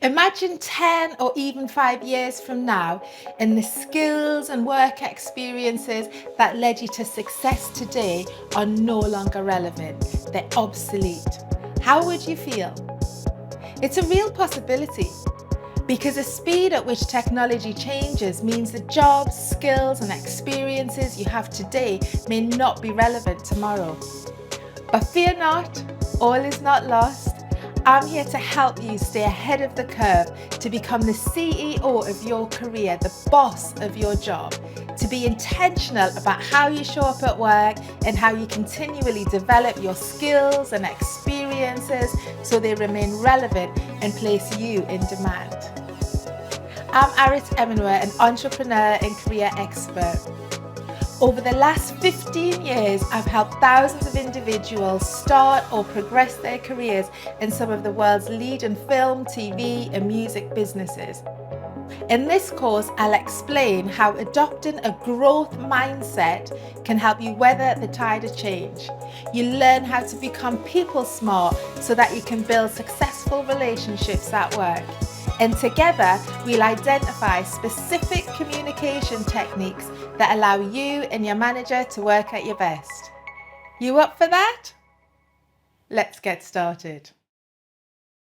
Imagine 10 or even 5 years from now, and the skills and work experiences that led you to success today are no longer relevant. They're obsolete. How would you feel? It's a real possibility because the speed at which technology changes means the jobs, skills, and experiences you have today may not be relevant tomorrow. But fear not, all is not lost. I'm here to help you stay ahead of the curve, to become the CEO of your career, the boss of your job, to be intentional about how you show up at work and how you continually develop your skills and experiences so they remain relevant and place you in demand. I'm Arit Eminwa, an entrepreneur and career expert. Over the last 15 years, I've helped thousands of individuals start or progress their careers in some of the world's leading film, TV, and music businesses. In this course, I'll explain how adopting a growth mindset can help you weather the tide of change. You learn how to become people smart so that you can build successful relationships at work. And together, we'll identify specific communication techniques that allow you and your manager to work at your best. You up for that? Let's get started.